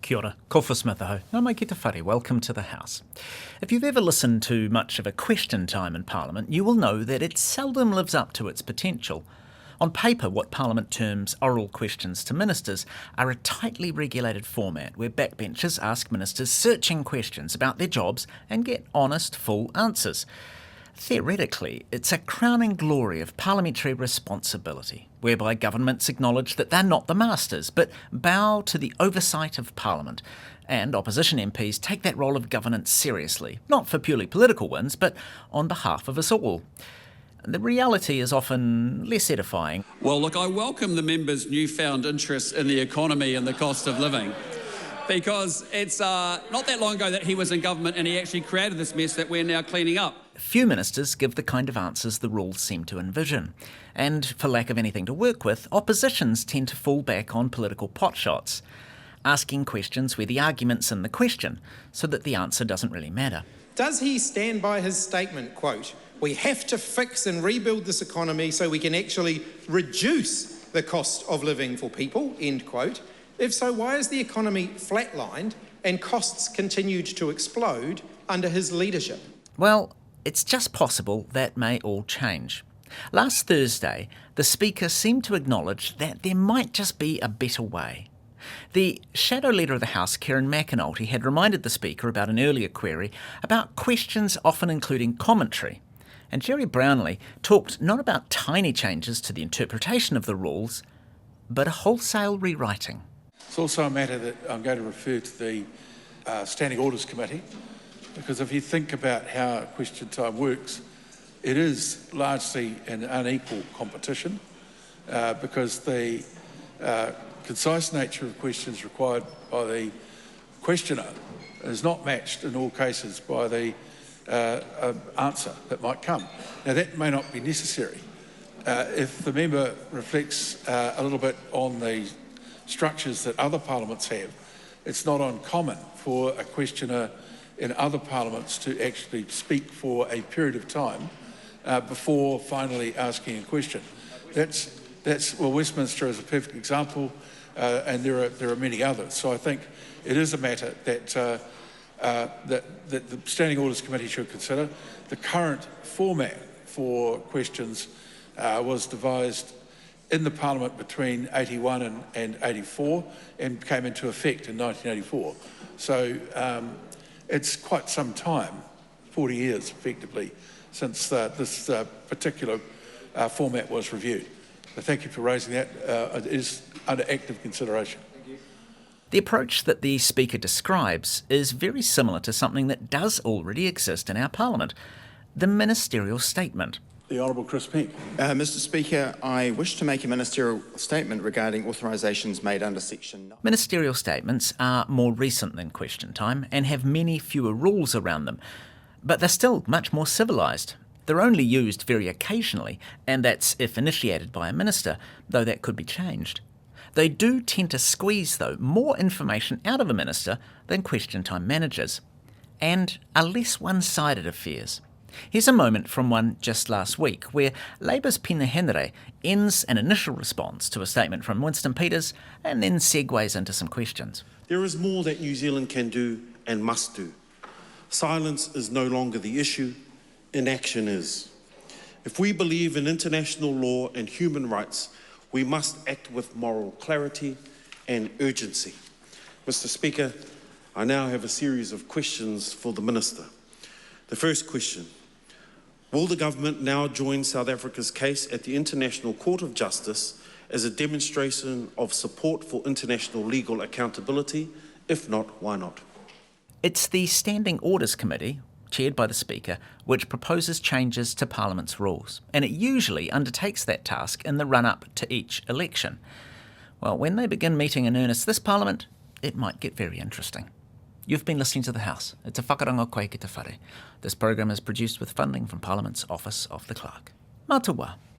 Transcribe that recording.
Kia ora, ko whasmataho. Ngā mai ki te whare, welcome to the House. If you've ever listened to much of a question time in Parliament, you will know that it seldom lives up to its potential. On paper, what Parliament terms oral questions to ministers are a tightly regulated format where backbenchers ask ministers searching questions about their jobs and get honest, full answers. Theoretically, it's a crowning glory of parliamentary responsibility, whereby governments acknowledge that they're not the masters, but bow to the oversight of Parliament, and opposition MPs take that role of governance seriously, not for purely political wins, but on behalf of us all. The reality is often less edifying. Well, look, I welcome the members' newfound interest in the economy and the cost of living, because it's not that long ago that he was in government and he actually created this mess that we're now cleaning up. Few ministers give the kind of answers the rules seem to envision. And for lack of anything to work with, oppositions tend to fall back on political potshots, asking questions where the argument's in the question, so that the answer doesn't really matter. Does he stand by his statement, quote, "We have to fix and rebuild this economy so we can actually reduce the cost of living for people," end quote? If so, why is the economy flatlined and costs continued to explode under his leadership? Well, it's just possible that may all change. Last Thursday, the Speaker seemed to acknowledge that there might just be a better way. The Shadow Leader of the House, Kieran McAnulty, had reminded the Speaker about an earlier query about questions often including commentary. And Gerry Brownlee talked not about tiny changes to the interpretation of the rules, but a wholesale rewriting. It's also a matter that I'm going to refer to the Standing Orders Committee, because if you think about how question time works, it is largely an unequal competition because the concise nature of questions required by the questioner is not matched in all cases by the answer that might come. Now, that may not be necessary. If the member reflects a little bit on the structures that other parliaments have, it's not uncommon for a questioner in other parliaments to actually speak for a period of time before finally asking a question. Well, Westminster is a perfect example, and there are many others. So I think it is a matter that the Standing Orders Committee should consider. The current format for questions was devised in the Parliament between 81 and 84 and came into effect in 1984. So it's quite some time, 40 years effectively, since this particular format was reviewed. So thank you for raising that. It is under active consideration. The approach that the Speaker describes is very similar to something that does already exist in our Parliament, the ministerial statement. The Honourable Chris Peake. Mr Speaker, I wish to make a ministerial statement regarding authorisations made under Section 9. Ministerial statements are more recent than question time and have many fewer rules around them, but they're still much more civilised. They're only used very occasionally, and that's if initiated by a minister, though that could be changed. They do tend to squeeze, though, more information out of a minister than question time manages, and are less one-sided affairs. Here's a moment from one just last week, where Labour's Pina Henry ends an initial response to a statement from Winston Peters and then segues into some questions. There is more that New Zealand can do and must do. Silence is no longer the issue, inaction is. If we believe in international law and human rights, we must act with moral clarity and urgency. Mr Speaker, I now have a series of questions for the Minister. The first question: will the government now join South Africa's case at the International Court of Justice as a demonstration of support for international legal accountability? If not, why not? It's the Standing Orders Committee, chaired by the Speaker, which proposes changes to Parliament's rules, and it usually undertakes that task in the run-up to each election. Well, when they begin meeting in earnest this Parliament, it might get very interesting. You've been listening to The House. It's a whakarongo koe ki te whare. This program is produced with funding from Parliament's Office of the Clerk. Mā te wā.